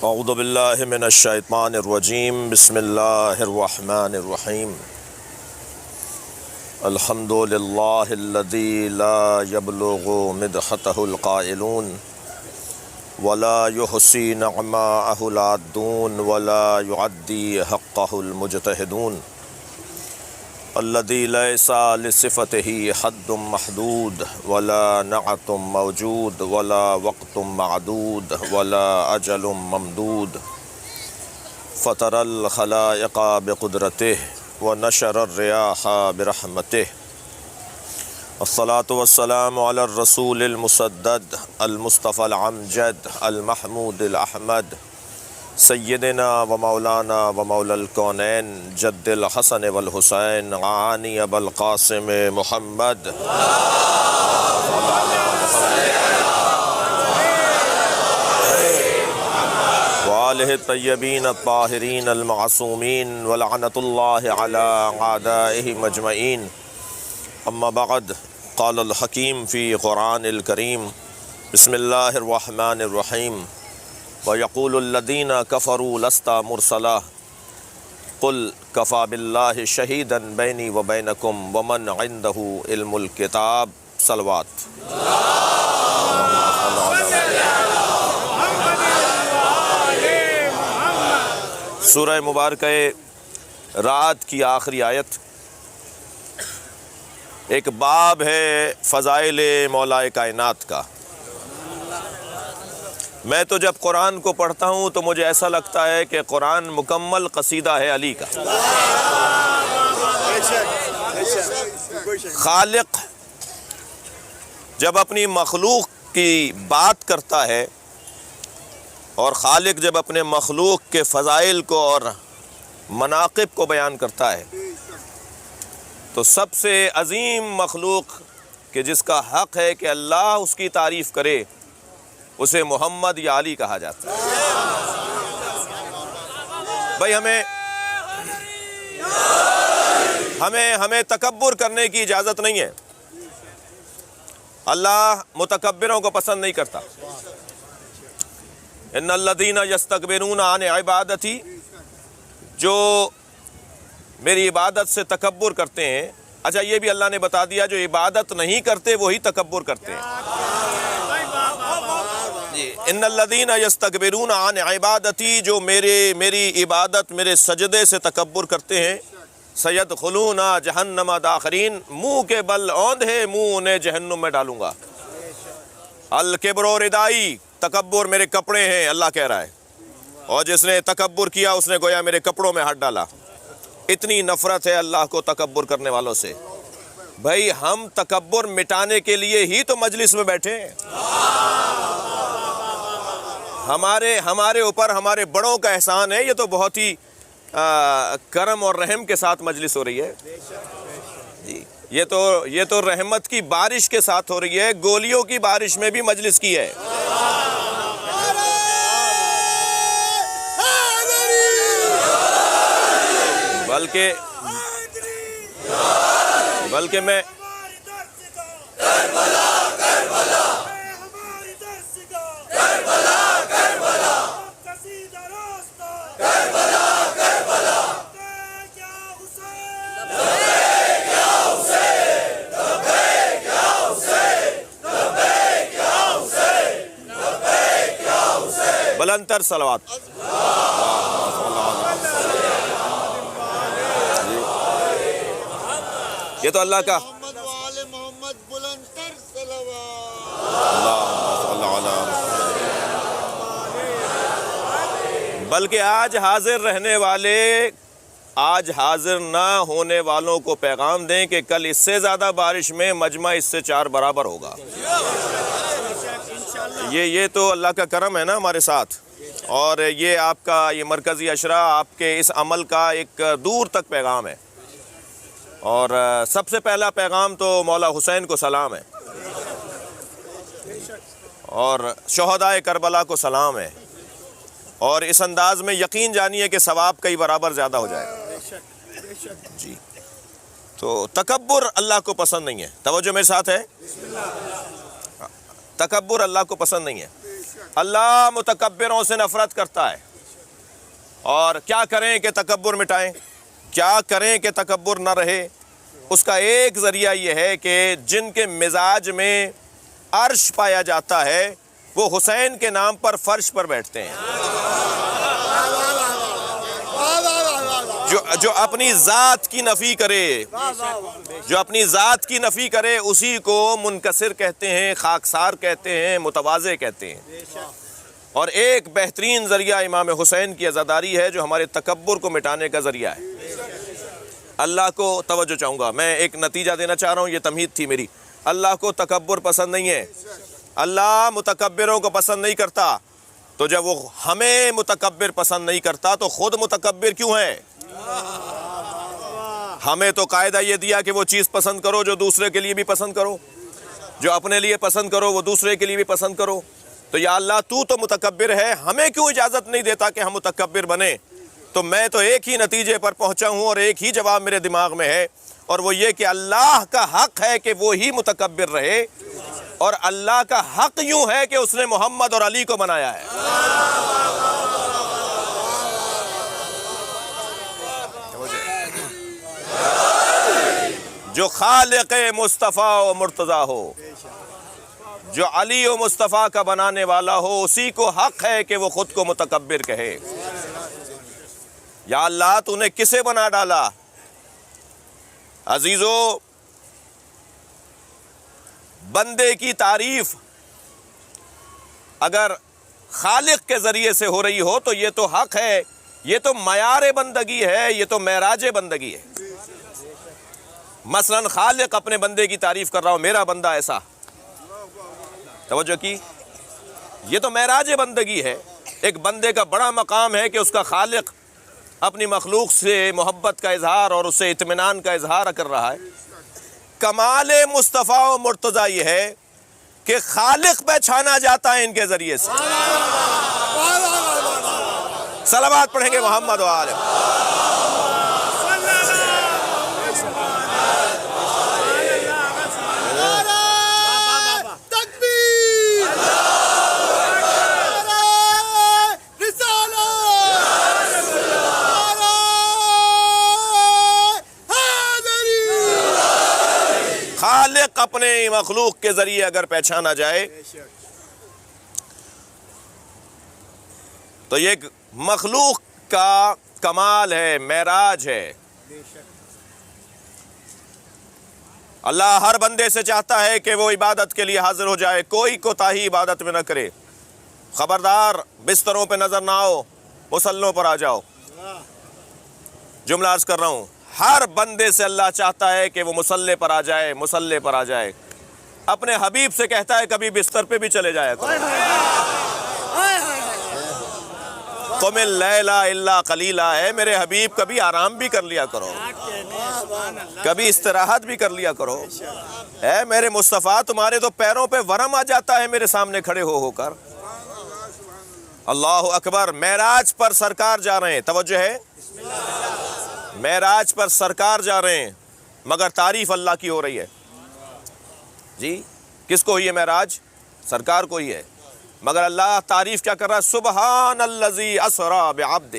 اعوذ باللہ من الشیطان الرجیم بسم اللہ الرحمن الرحیم الحمد للہ الذی لا یبلغ مدحتہ القائلون ولا یحصی نعماءہ العادون ولا یعدی حقہ المجتہدون الذی لیس لصفتہ حد محدود ولا نعت موجود ولا وقت معدود ولا اجل ممدود فطر الخلائق بقدرتہ ونشر الریاح برحمتہ الصلاة والسلام علی الرسول المسدد المصطفى العمجد المحمود الأحمد سیدنا و مولانا و مولا الکونین جد الحسن والحسین عانی ابا القاسم محمد وآلہ الطیبین الطاہرین المعصومین ولعنت اللہ علی اعدائہم اجمعین اما بعد قال الحکیم فی قرآن الکریم بسم اللہ الرحمن الرحیم وَيَقُولُ الَّذِينَ كَفَرُوا لَسْتَ مُرْسَلًا قُلْ كَفَى بِاللَّهِ شَهِيدًا بَيْنِي وَبَيْنَكُمْ وَمَنْ عِنْدَهُ عِلْمُ الْكِتَابِ صلوات سورہ مبارکہ رعد کی آخری آیت ایک باب ہے فضائل مولا کائنات کا۔ میں تو جب قرآن کو پڑھتا ہوں تو مجھے ایسا لگتا ہے کہ قرآن مکمل قصیدہ ہے علی کا۔ خالق جب اپنی مخلوق کی بات کرتا ہے اور خالق جب اپنے مخلوق کے فضائل کو اور مناقب کو بیان کرتا ہے تو سب سے عظیم مخلوق کہ جس کا حق ہے کہ اللہ اس کی تعریف کرے اسے محمد یا علی کہا جاتا ہے۔ بھائی ہمیں تکبر کرنے کی اجازت نہیں ہے۔ اللہ متکبروں کو پسند نہیں کرتا۔ ان الذین یستکبرون عن عبادتی، جو میری عبادت سے تکبر کرتے ہیں۔ اچھا یہ بھی اللہ نے بتا دیا جو عبادت نہیں کرتے وہی تکبر کرتے ہیں۔ ان الذین یستکبرون عن عبادتی، جو میری عبادت میرے سجدے سے تکبر کرتے ہیں، سیدخلون جہنم داخرین، منہ کے بل اوندھ ہے، منہ انہیں جہنم میں ڈالوں گا۔ الکبر ردائی، تکبر میرے کپڑے ہیں اللہ کہہ رہا ہے، اور جس نے تکبر کیا اس نے گویا میرے کپڑوں میں ہاتھ ڈالا۔ اتنی نفرت ہے اللہ کو تکبر کرنے والوں سے۔ بھائی ہم تکبر مٹانے کے لیے ہی تو مجلس میں بیٹھے ہیں۔ ہمارے اوپر ہمارے بڑوں کا احسان ہے، یہ تو بہت ہی کرم اور رحم کے ساتھ مجلس ہو رہی ہے جی۔ یہ تو رحمت کی بارش کے ساتھ ہو رہی ہے، گولیوں کی بارش میں بھی مجلس کی ہے۔ بلکہ میں بلند تر صلوات۔ یہ تو اللہ کا بلکہ آج حاضر رہنے والے آج حاضر نہ ہونے والوں کو پیغام دیں کہ کل اس سے زیادہ بارش میں مجمع اس سے 4 برابر ہوگا۔ یہ تو اللہ کا کرم ہے نا ہمارے ساتھ، اور یہ آپ کا یہ مرکزی اشرا آپ کے اس عمل کا ایک دور تک پیغام ہے۔ اور سب سے پہلا پیغام تو مولا حسین کو سلام ہے، اور شہدائے کربلا کو سلام ہے، اور اس انداز میں یقین جانیے کہ ثواب کئی برابر زیادہ ہو جائے جی۔ تو تکبر اللہ کو پسند نہیں ہے۔ توجہ میرے ساتھ ہے، تکبر اللہ کو پسند نہیں ہے۔ اللہ متکبروں سے نفرت کرتا ہے۔ اور کیا کریں کہ تکبر مٹائیں، کیا کریں کہ تکبر نہ رہے؟ اس کا ایک ذریعہ یہ ہے کہ جن کے مزاج میں عرش پایا جاتا ہے وہ حسین کے نام پر فرش پر بیٹھتے ہیں۔ جو اپنی ذات کی نفی کرے، جو اپنی ذات کی نفی کرے اسی کو منکسر کہتے ہیں، خاکسار کہتے ہیں، متواضع کہتے ہیں۔ اور ایک بہترین ذریعہ امام حسین کی عزاداری ہے جو ہمارے تکبر کو مٹانے کا ذریعہ ہے۔ اللہ کو توجہ چاہوں گا، میں ایک نتیجہ دینا چاہ رہا ہوں، یہ تمہید تھی میری۔ اللہ کو تکبر پسند نہیں ہے، اللہ متکبروں کو پسند نہیں کرتا۔ تو جب وہ ہمیں متکبر پسند نہیں کرتا تو خود متکبر کیوں ہے؟ ہمیں تو قاعدہ یہ دیا کہ وہ چیز پسند کرو جو دوسرے کے لیے بھی پسند کرو، جو اپنے لیے پسند کرو وہ دوسرے کے لیے بھی پسند کرو۔ تو یا اللہ تو متکبر ہے، ہمیں کیوں اجازت نہیں دیتا کہ ہم متکبر بنیں؟ تو میں تو ایک ہی نتیجے پر پہنچا ہوں اور ایک ہی جواب میرے دماغ میں ہے، اور وہ یہ کہ اللہ کا حق ہے کہ وہ ہی متکبر رہے، اور اللہ کا حق یوں ہے کہ اس نے محمد اور علی کو بنایا ہے۔ جو خالق مصطفیٰ و مرتضیٰ ہو، جو علی و مصطفیٰ کا بنانے والا ہو، اسی کو حق ہے کہ وہ خود کو متکبر کہے۔ یا اللہ تو نے کسے بنا ڈالا؟ عزیزو، بندے کی تعریف اگر خالق کے ذریعے سے ہو رہی ہو تو یہ تو حق ہے، یہ تو معیار بندگی ہے، یہ تو معراج بندگی ہے۔ مثلا خالق اپنے بندے کی تعریف کر رہا ہو، میرا بندہ ایسا، توجہ کی، یہ تو معراج بندگی ہے۔ ایک بندے کا بڑا مقام ہے کہ اس کا خالق اپنی مخلوق سے محبت کا اظہار اور اس سے اطمینان کا اظہار کر رہا ہے۔ کمال مصطفیٰ و مرتضیٰ یہ ہے کہ خالق پہچانا جاتا ہے ان کے ذریعے سے۔ صلوات پڑھیں گے محمد و آل خالق اپنے مخلوق کے ذریعے اگر پہچانا جائے تو یہ ایک مخلوق کا کمال ہے، معراج ہے۔ اللہ ہر بندے سے چاہتا ہے کہ وہ عبادت کے لیے حاضر ہو جائے، کوئی کوتاہی عبادت میں نہ کرے۔ خبردار بستروں پہ نظر نہ آؤ، مصلوں پر آ جاؤ۔ جملہ عرض کر رہا ہوں، ہر بندے سے اللہ چاہتا ہے کہ وہ مصلے پر آ جائے، مصلے پر آ جائے۔ اپنے حبیب سے کہتا ہے کبھی بستر پہ بھی چلے جایا کرو۔ قم اللیل الا قلیلا ہے میرے حبیب، کبھی آرام بھی کر لیا کرو، کبھی استراحت بھی کر لیا کرو۔ اے میرے مصطفیٰ، تمہارے تو پیروں پہ ورم آ جاتا ہے میرے سامنے کھڑے ہو کر۔ اللہ اکبر، معراج پر سرکار جا رہے ہیں، توجہ ہے، معراج پر سرکار جا رہے ہیں، مگر تعریف اللہ کی ہو رہی ہے۔ جی کس کو ہوئی ہے معراج؟ سرکار کو ہی ہے، مگر اللہ تعریف کیا کر رہا ہے؟ سبحان الذی اسریٰ بعبدہ،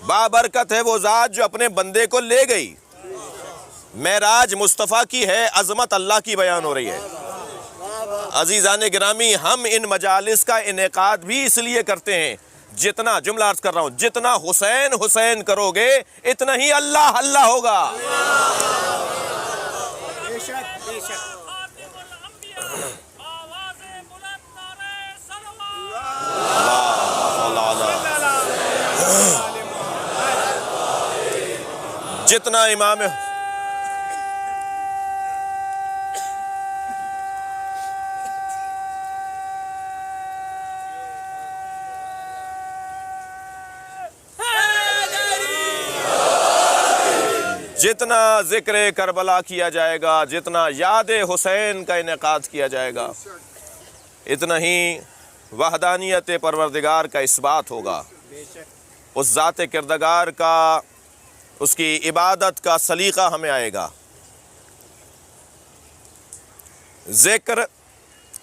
بابرکت ہے وہ ذات جو اپنے بندے کو لے گئی۔ معراج مصطفیٰ کی ہے، عظمت اللہ کی بیان ہو رہی ہے۔ عزیزان گرامی، ہم ان مجالس کا انعقاد بھی اس لیے کرتے ہیں، جتنا، جملہ عرض کر رہا ہوں، جتنا حسین حسین کرو گے اتنا ہی اللہ اللہ ہوگا۔ جتنا امام جتنا ذکر کربلا کیا جائے گا، جتنا یاد حسین کا انعقاد کیا جائے گا، اتنا ہی وحدانیت پروردگار کا اثبات ہوگا، اس ذات کردگار کا، اس کی عبادت کا سلیقہ ہمیں آئے گا۔ ذکر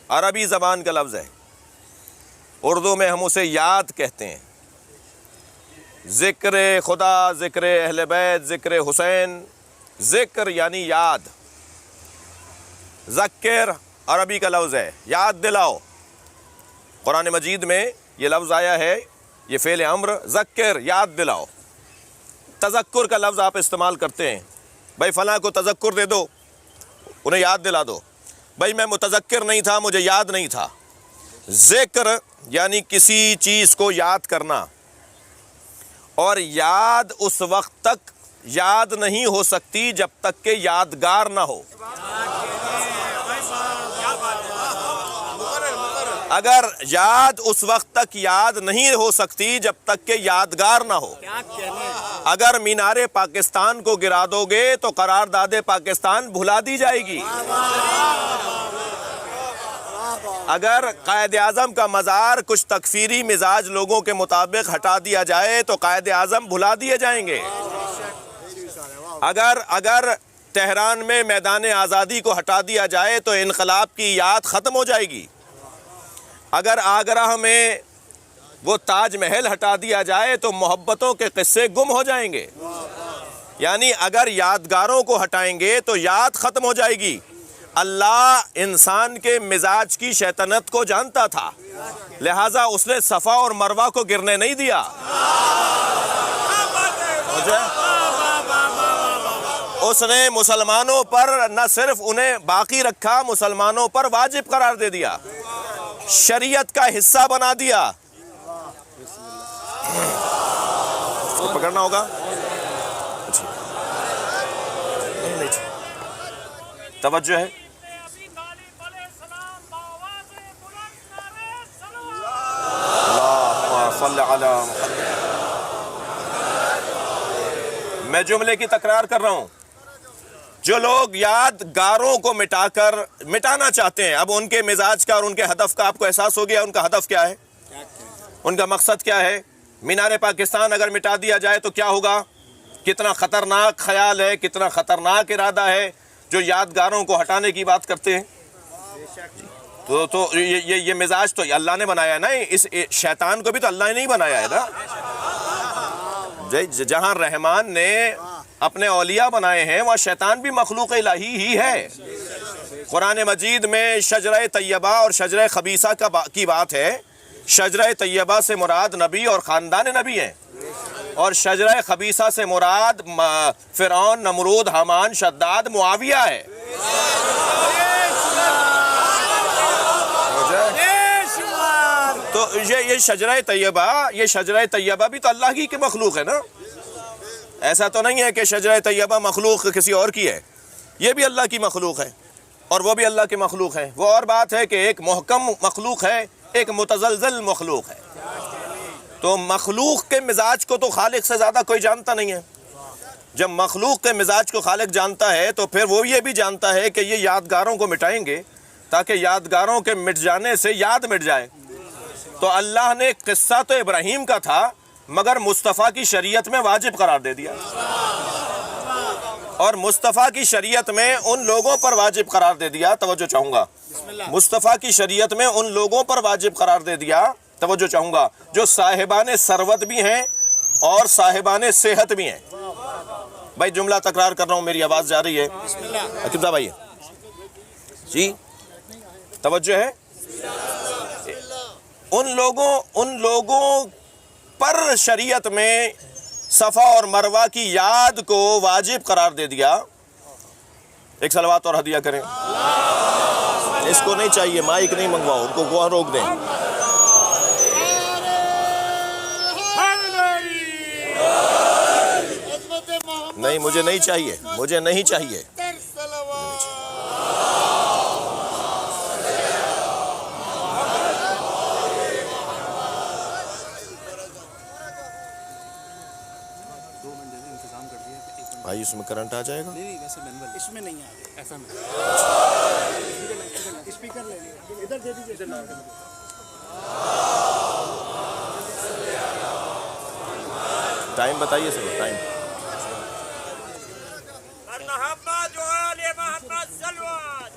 عربی زبان کا لفظ ہے، اردو میں ہم اسے یاد کہتے ہیں. ذکر خدا، ذکر اہل بیت، ذکر حسین. ذکر یعنی یاد. ذکر عربی کا لفظ ہے، یاد دلاؤ. قرآن مجید میں یہ لفظ آیا ہے، یہ فعل امر. ذکر یاد دلاؤ. تذکر کا لفظ آپ استعمال کرتے ہیں، بھائی فلاں کو تذکر دے دو، انہیں یاد دلا دو. بھائی میں متذکر نہیں تھا، مجھے یاد نہیں تھا. ذکر یعنی کسی چیز کو یاد کرنا، اور یاد اس وقت تک یاد نہیں ہو سکتی جب تک کہ یادگار نہ ہو. اگر یاد اس وقت تک یاد نہیں ہو سکتی جب تک کہ یادگار نہ ہو. اگر مینار پاکستان کو گرا دو گے تو قرارداد پاکستان بھلا دی جائے گی. اگر قائد اعظم کا مزار کچھ تکفیری مزاج لوگوں کے مطابق ہٹا دیا جائے تو قائد اعظم بھلا دیے جائیں گے. اگر تہران میں میدان آزادی کو ہٹا دیا جائے تو انقلاب کی یاد ختم ہو جائے گی. اگر آگرہ میں وہ تاج محل ہٹا دیا جائے تو محبتوں کے قصے گم ہو جائیں گے. یعنی اگر یادگاروں کو ہٹائیں گے تو یاد ختم ہو جائے گی. اللہ انسان کے مزاج کی شیطنت کو جانتا تھا، لہٰذا اس نے صفا اور مروہ کو گرنے نہیں دیا. اس نے مسلمانوں پر نہ صرف انہیں باقی رکھا، مسلمانوں پر واجب قرار دے دیا، شریعت کا حصہ بنا دیا. پکڑنا ہوگا. توجہ ہے. میں جملے کی تکرار کر رہا ہوں. جو لوگ یادگاروں کو مٹانا چاہتے ہیں، اب ان کے مزاج کا اور ان کے ہدف کا آپ کو احساس ہو گیا. ان کا ہدف کیا ہے، ان کا مقصد کیا ہے. مینار پاکستان اگر مٹا دیا جائے تو کیا ہوگا. کتنا خطرناک خیال ہے، کتنا خطرناک ارادہ ہے جو یادگاروں کو ہٹانے کی بات کرتے ہیں. تو یہ مزاج تو اللہ نے بنایا ہے نا. اس شیطان کو بھی تو اللہ نے نہیں بنایا ہے نا. جہاں رحمان نے اپنے اولیاء بنائے ہیں وہاں شیطان بھی مخلوق الہی ہی ہے. قرآن مجید میں شجرہ طیبہ اور شجرہ خبیثہ کی بات ہے. شجرہ طیبہ سے مراد نبی اور خاندان نبی ہیں، اور شجرہ خبیثہ سے مراد فرعون، نمرود، حامان، شداد، معاویہ ہے. تو یہ شجرہ طیبہ بھی تو اللہ کی مخلوق ہے نا. ایسا تو نہیں ہے کہ شجرہ طیبہ مخلوق کسی اور کی ہے، یہ بھی اللہ کی مخلوق ہے اور وہ بھی اللہ کی مخلوق ہے. وہ اور بات ہے کہ ایک محکم مخلوق ہے، ایک متزلزل مخلوق ہے. تو مخلوق کے مزاج کو تو خالق سے زیادہ کوئی جانتا نہیں ہے. جب مخلوق کے مزاج کو خالق جانتا ہے تو پھر وہ یہ بھی جانتا ہے کہ یہ یادگاروں کو مٹائیں گے تاکہ یادگاروں کے مٹ جانے سے یاد مٹ جائے. تو اللہ نے قصہ تو ابراہیم کا تھا مگر مصطفیٰ کی شریعت میں واجب قرار دے دیا، اور مصطفیٰ کی شریعت میں ان لوگوں پر واجب قرار دے دیا. توجہ چاہوں گا. مصطفیٰ کی شریعت میں ان لوگوں پر واجب قرار دے دیا، توجہ چاہوں گا، جو صاحبان ثروت بھی ہیں اور صاحبان صحت بھی ہیں. بھائی جملہ تکرار کر رہا ہوں، میری آواز جا رہی ہے. عقیب صاحب آئیے جی، توجہ ہے. ان لوگوں پر شریعت میں صفا اور مروہ کی یاد کو واجب قرار دے دیا. ایک صلوات اور ہدیہ کریں. اس کو نہیں چاہیے، مائک نہیں منگواؤ، ان کو وہاں روک دیں. نہیں مجھے نہیں چاہیے، مجھے نہیں چاہیے. بھائی اس میں کرنٹ آ جائے گا؟ اس میں نہیں آئے، ایف ایم اسپیکر لے لیجیے، ادھر دے دیجیے. ٹائم بتائیے سر، ٹائم. محمد وآل محمد صلوات.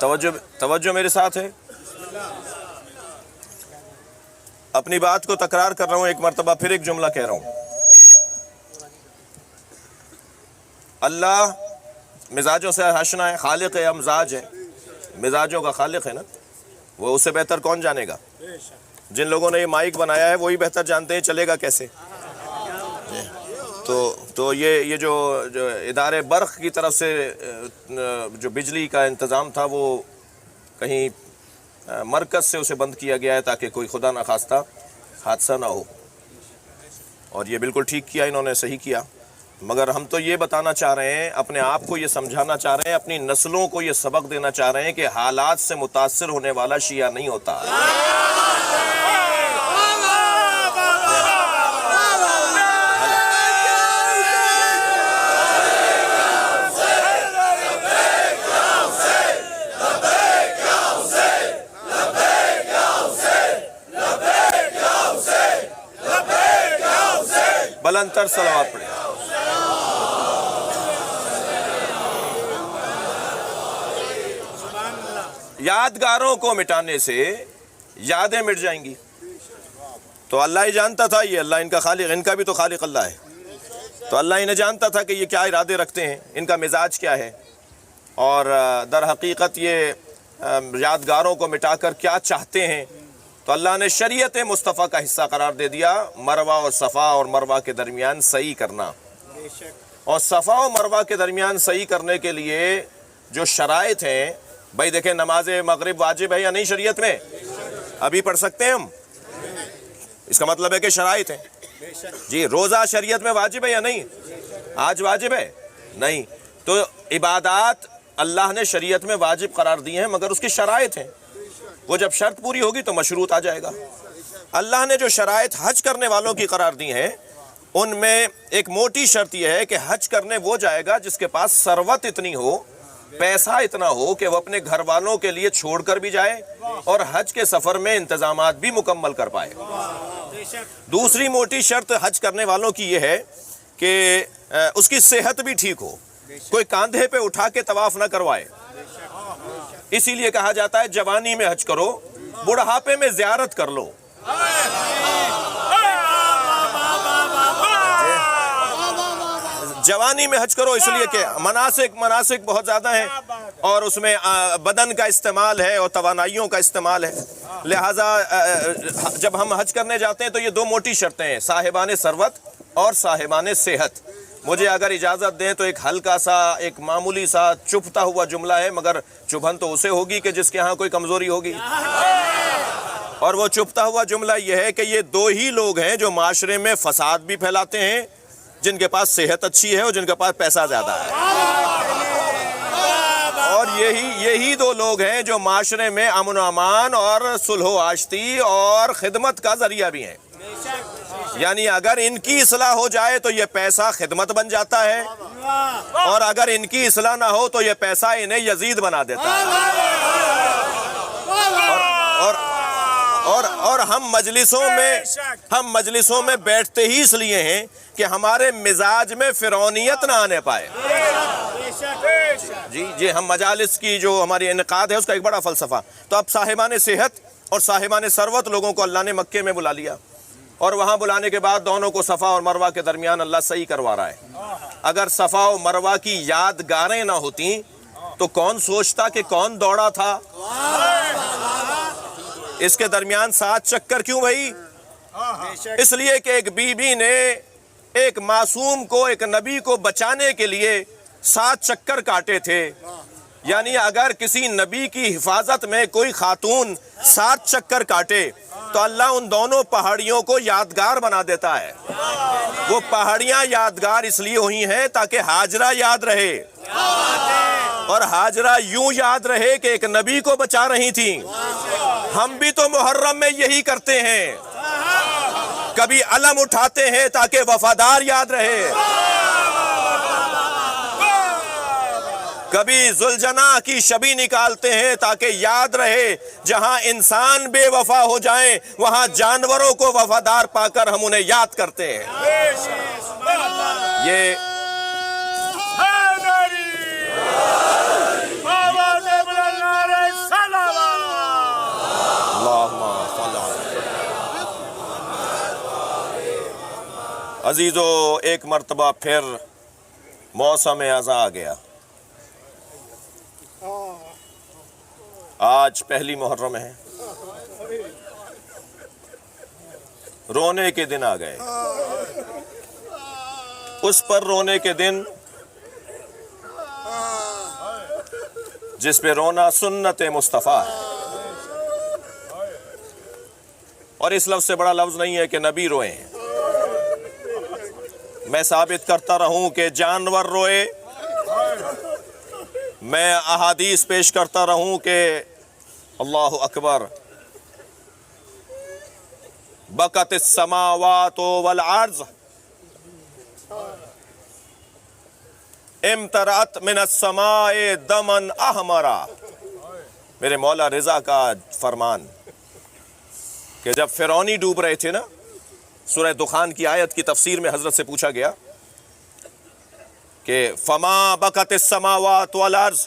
توجہ میرے ساتھ ہے. اپنی بات کو تکرار کر رہا ہوں، ایک مرتبہ پھر ایک جملہ کہہ رہا ہوں. اللہ مزاجوں سے آشنا ہے، خالق ہے، امزاج ہے، مزاجوں کا خالق ہے نا. وہ اسے بہتر کون جانے گا؟ جن لوگوں نے یہ مائک بنایا ہے وہی بہتر جانتے ہیں چلے گا کیسے. تو یہ جو ادارے برق کی طرف سے جو بجلی کا انتظام تھا وہ کہیں مرکز سے اسے بند کیا گیا ہے تاکہ کوئی خدا نخواستہ حادثہ نہ ہو، اور یہ بالکل ٹھیک کیا انہوں نے، صحیح کیا. مگر ہم تو یہ بتانا چاہ رہے ہیں، اپنے آپ کو یہ سمجھانا چاہ رہے ہیں، اپنی نسلوں کو یہ سبق دینا چاہ رہے ہیں کہ حالات سے متاثر ہونے والا شیعہ نہیں ہوتا. بلندتر صلوات پڑھیں. یادگاروں کو مٹانے سے یادیں مٹ جائیں گی. تو اللہ ہی جانتا تھا، یہ اللہ ان کا خالق، ان کا بھی تو خالق اللہ ہے. تو اللہ انہیں جانتا تھا کہ یہ کیا ارادے رکھتے ہیں، ان کا مزاج کیا ہے، اور در حقیقت یہ یادگاروں کو مٹا کر کیا چاہتے ہیں. تو اللہ نے شریعت مصطفیٰ کا حصہ قرار دے دیا مروہ اور صفا اور مروہ کے درمیان صحیح کرنا. اور صفا اور مروہ کے درمیان صحیح کرنے کے لیے جو شرائط ہیں، بھائی دیکھیں، نماز مغرب واجب ہے یا نہیں شریعت میں؟ ابھی پڑھ سکتے ہیں ہم؟ اس کا مطلب ہے کہ شرائط ہیں. جی، روزہ شریعت میں واجب ہے یا نہیں؟ آج واجب ہے؟ نہیں. تو عبادات اللہ نے شریعت میں واجب قرار دی ہیں، مگر اس کی شرائط ہیں. وہ جب شرط پوری ہوگی تو مشروط آ جائے گا. اللہ نے جو شرائط حج کرنے والوں کی قرار دی ہیں، ان میں ایک موٹی شرط یہ ہے کہ حج کرنے وہ جائے گا جس کے پاس ثروت اتنی ہو، پیسہ اتنا ہو کہ وہ اپنے گھر والوں کے لیے چھوڑ کر بھی جائے اور حج کے سفر میں انتظامات بھی مکمل کر پائے. دوسری موٹی شرط حج کرنے والوں کی یہ ہے کہ اس کی صحت بھی ٹھیک ہو، کوئی کاندھے پہ اٹھا کے طواف نہ کروائے. اسی لیے کہا جاتا ہے جوانی میں حج کرو، بڑھاپے میں زیارت کر لو. جوانی میں حج کرو اس لیے کہ مناسک بہت زیادہ ہیں، اور اس میں بدن کا استعمال ہے اور توانائیوں کا استعمال ہے. لہٰذا جب ہم حج کرنے جاتے ہیں تو یہ دو موٹی شرطیں ہیں، صاحبان ثروت اور صاحبان صحت. مجھے اگر اجازت دیں تو ایک ہلکا سا، ایک معمولی سا چبھتا ہوا جملہ ہے، مگر چبھن تو اسے ہوگی کہ جس کے ہاں کوئی کمزوری ہوگی. اور وہ چبھتا ہوا جملہ یہ ہے کہ یہ دو ہی لوگ ہیں جو معاشرے میں فساد بھی پھیلاتے ہیں، جن کے پاس صحت اچھی ہے اور جن کے پاس پیسہ زیادہ ہے. اور یہی دو لوگ ہیں جو معاشرے میں امن و امان اور صلح و آشتی اور خدمت کا ذریعہ بھی ہیں. یعنی اگر ان کی اصلاح ہو جائے تو یہ پیسہ خدمت بن جاتا ہے، اور اگر ان کی اصلاح نہ ہو تو یہ پیسہ انہیں یزید بنا دیتا ہے. اور ہم مجلسوں میں بیٹھتے ہی اس لیے ہیں کہ ہمارے مزاج میں فرعونیت نہ آنے پائے. جی ہم مجالس کی جو ہماری انعقاد ہے اس کا ایک بڑا فلسفہ. تو اب صاحبان صحت اور صاحبان ثروت لوگوں کو اللہ نے مکے میں بلا لیا، اور وہاں بلانے کے بعد دونوں کو صفا اور مروہ کے درمیان اللہ صحیح کروا رہا ہے. اگر صفا اور مروہ کی یادگاریں نہ ہوتی تو کون سوچتا کہ کون دوڑا تھا؟ اس کے درمیان 7 چکر کیوں بھائی؟ اس لیے کہ ایک بی بی نے ایک معصوم کو، ایک نبی کو بچانے کے لیے 7 چکر کاٹے تھے. یعنی اگر کسی نبی کی حفاظت میں کوئی خاتون 7 چکر کاٹے تو اللہ ان دونوں پہاڑیوں کو یادگار بنا دیتا ہے. وہ پہاڑیاں یادگار اس لیے ہوئی ہیں تاکہ ہاجرہ یاد رہے، اور ہاجرہ یوں یاد رہے کہ ایک نبی کو بچا رہی تھیں. ہم بھی تو محرم میں یہی کرتے ہیں، کبھی علم اٹھاتے ہیں تاکہ وفادار یاد رہے، کبھی ذوالجناح کی شبی نکالتے ہیں تاکہ یاد رہے جہاں انسان بے وفا ہو جائیں وہاں جانوروں کو وفادار پا کر ہم انہیں یاد کرتے ہیں. یہ بابا نے بلا نعرہ عزیزو، ایک مرتبہ پھر موسم ازاں آ گیا. آج پہلی محرم ہے. رونے کے دن آ گئے. اس پر رونے کے دن جس پہ رونا سنت مصطفیٰ ہے. اور اس لفظ سے بڑا لفظ نہیں ہے کہ نبی روئے ہیں. میں ثابت کرتا رہوں کہ جانور روئے، میں احادیث پیش کرتا رہوں کہ اللہ اکبر، بکت السماوات والارض امطرت من السماء دما احمرا. میرے مولا رضا کا فرمان کہ جب فرعونی ڈوب رہے تھے نا، سورہ دخان کی آیت کی تفسیر میں حضرت سے پوچھا گیا کہ فما بکت السماوات والارض،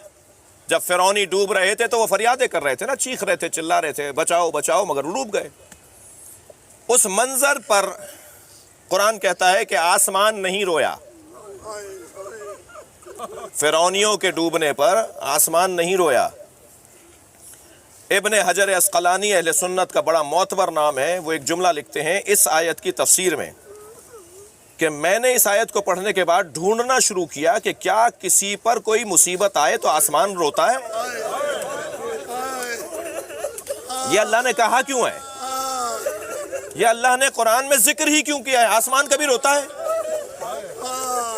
جب فرعونی ڈوب رہے تھے تو وہ فریادیں کر رہے تھے نا، چیخ رہے تھے، چلا رہے تھے، بچاؤ بچاؤ، مگر ڈوب گئے. اس منظر پر قرآن کہتا ہے کہ آسمان نہیں رویا. فرعونیوں کے ڈوبنے پر آسمان نہیں رویا. ابن حجر عسقلانی اہل سنت کا بڑا معتبر نام ہے. وہ ایک جملہ لکھتے ہیں اس آیت کی تفسیر میں کہ میں نے اس آیت کو پڑھنے کے بعد ڈھونڈنا شروع کیا کہ کیا کسی پر کوئی مصیبت آئے تو آسمان روتا ہے. یہ اللہ نے کہا کیوں ہے؟ یہ اللہ نے قرآن میں ذکر ہی کیوں کیا ہے؟ آسمان کبھی روتا ہے؟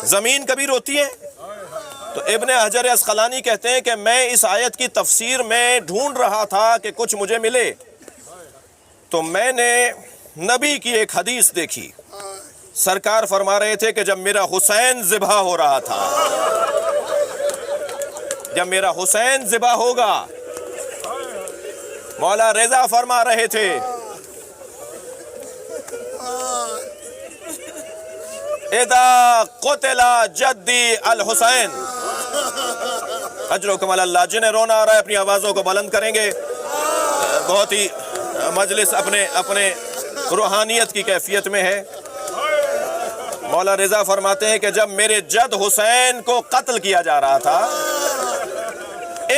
زمین کبھی روتی ہے؟ تو ابن حجر عسقلانی کہتے ہیں کہ میں اس آیت کی تفسیر میں ڈھونڈ رہا تھا کہ کچھ مجھے ملے تو میں نے نبی کی ایک حدیث دیکھی. سرکار فرما رہے تھے کہ جب میرا حسین ذبح ہو رہا تھا، جب میرا حسین ذبح ہوگا، مولا رضا فرما رہے تھے اذا قتل جدی الحسین. اجرکم اللہ. جنہیں رونا آ رہا ہے اپنی آوازوں کو بلند کریں گے. بہت ہی مجلس اپنے روحانیت کی کیفیت میں ہے. مولا رضا فرماتے ہیں کہ جب میرے جد حسین کو قتل کیا جا رہا تھا،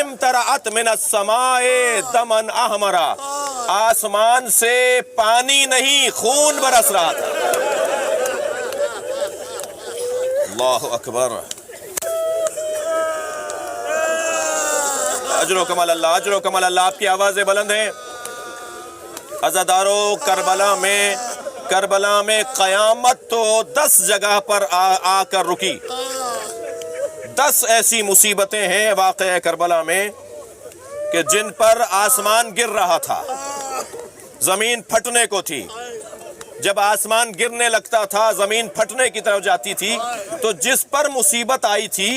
امطرت من السماء دما احمرا، آسمان سے پانی نہیں خون برس رہا تھا. اللہ اکبر. اجر و کمال اللہ، اجر و کمال اللہ. آپ کی آوازیں بلند ہیں. عزادارو، کربلا میں قیامت تو 10 جگہ پر آ کر رکی. 10 ایسی مصیبتیں ہیں واقعہ کربلا میں کہ جن پر آسمان گر رہا تھا، زمین پھٹنے کو تھی. جب آسمان گرنے لگتا تھا، زمین پھٹنے کی طرف جاتی تھی، تو جس پر مصیبت آئی تھی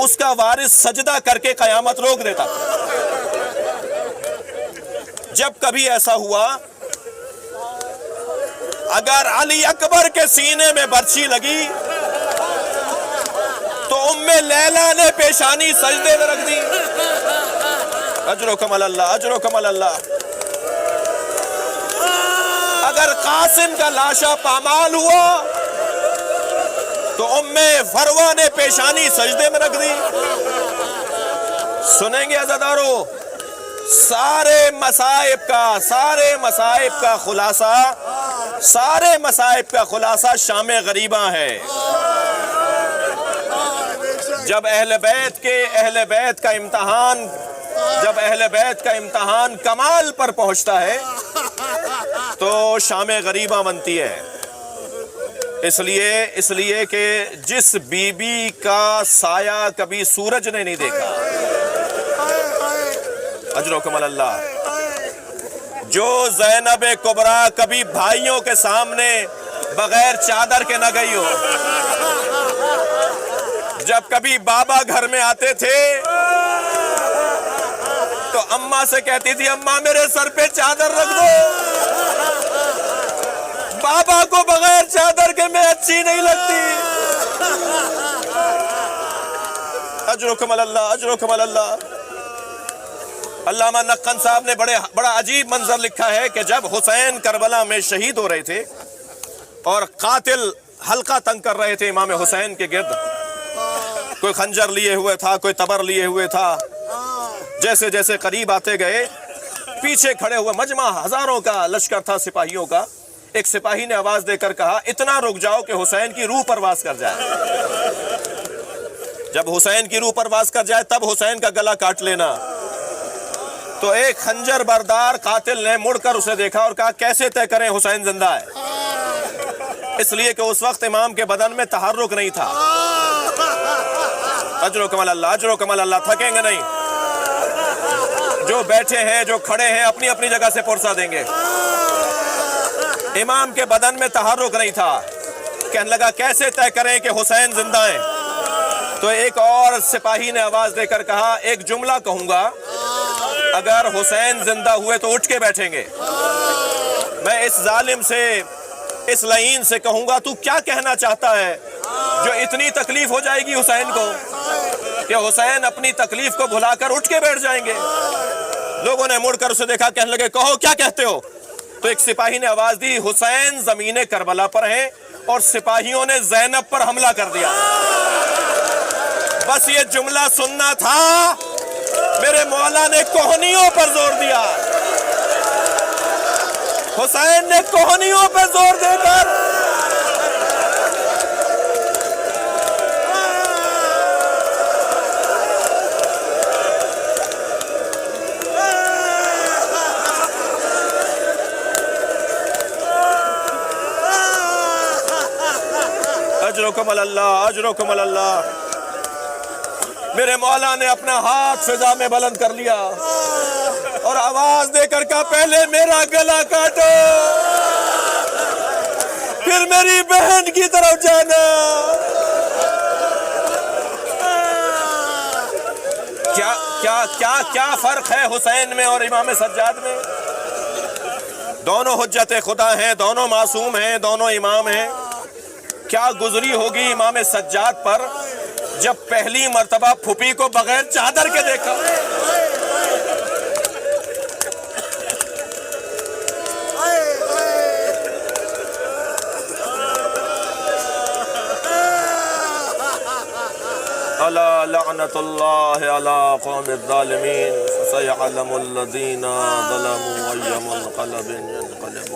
اس کا وارث سجدہ کر کے قیامت روک دیتا تھا. جب کبھی ایسا ہوا، اگر علی اکبر کے سینے میں برچھی لگی تو ام لیلا نے پیشانی سجدے میں رکھ دی. اجر و کمال اللہ، اجر و کمال اللہ. اگر قاسم کا لاشا پامال ہوا تو ام فروہ نے پیشانی سجدے میں رکھ دی. سنیں گے عزادارو، سارے مصائب کا خلاصہ شام غریباں ہے. جب اہل بیت کا امتحان کمال پر پہنچتا ہے تو شام غریباں بنتی ہے. اس لیے کہ جس بی بی کا سایہ کبھی سورج نے نہیں دیکھا، اجر و کمال اللہ، جو زینب کبریٰ کبھی بھائیوں کے سامنے بغیر چادر کے نہ گئی ہو، جب کبھی بابا گھر میں آتے تھے تو اماں سے کہتی تھی اماں میرے سر پہ چادر رکھ دو، بابا کو بغیر چادر کے میں اچھی نہیں لگتی. اجر و کمال اللہ، اجر و کمال اللہ. علامہ نقن صاحب نے بڑا عجیب منظر لکھا ہے کہ جب حسین کربلا میں شہید ہو رہے تھے اور قاتل حلقہ تنگ کر رہے تھے امام حسین کے گرد. کوئی خنجر لیے ہوئے تھا, کوئی تبر لیے ہوئے تھا. جیسے جیسے قریب آتے گئے, پیچھے کھڑے ہوئے مجمع ہزاروں کا لشکر تھا سپاہیوں کا. ایک سپاہی نے آواز دے کر کہا, اتنا رک جاؤ کہ حسین کی روح پرواز کر جائے. جب حسین کی روح پرواز کر جائے تب حسین کا گلا کاٹ لینا. تو ایک خنجر بردار قاتل نے مڑ کر اسے دیکھا اور کہا, کیسے طے کریں حسین زندہ ہے؟ اس لیے کہ اس وقت امام کے بدن میں تحرک نہیں تھا. اجر و کمال اللہ, اجر و کمال اللہ, تھکیں گے نہیں. جو بیٹھے ہیں, جو کھڑے ہیں, اپنی اپنی جگہ سے پرسہ دیں گے. امام کے بدن میں تحرک نہیں تھا. کہنے لگا, کیسے طے کریں کہ حسین زندہ ہیں؟ تو ایک اور سپاہی نے آواز دے کر کہا, ایک جملہ کہوں گا, اگر حسین زندہ ہوئے تو اٹھ کے بیٹھیں گے. میں اس ظالم سے, اس لعین سے کہوں گا, تو کیا کہنا چاہتا ہے جو اتنی تکلیف ہو جائے گی حسین کو کہ حسین اپنی تکلیف کو بھلا کر اٹھ کے بیٹھ جائیں گے. لوگوں نے مڑ کر اسے دیکھا, کہنے لگے, کہو کیا کہتے ہو؟ تو ایک سپاہی نے آواز دی, حسین زمین کربلا پر ہیں اور سپاہیوں نے زینب پر حملہ کر دیا. بس یہ جملہ سننا تھا, میرے مولا نے کوہنیوں پر زور دیا. حسین نے کوہنیوں پر زور دے کر اجرکم اللہ, اجرکم اللہ. میرے مولا نے اپنا ہاتھ فضا میں بلند کر لیا اور آواز دے کر کہا, پہلے میرا گلا کاٹو, پھر میری بہن کی طرف جانا. کیا فرق ہے حسین میں اور امام سجاد میں؟ دونوں حجت خدا ہیں, دونوں معصوم ہیں, دونوں امام ہیں. کیا گزری ہوگی امام سجاد پر جب پہلی مرتبہ پھوپھی کو بغیر چادر کے دیکھا. الا لعنت اللہ علی قوم الظالمین فسيعلم الذین ظلموا أي منقلب ينقلبون.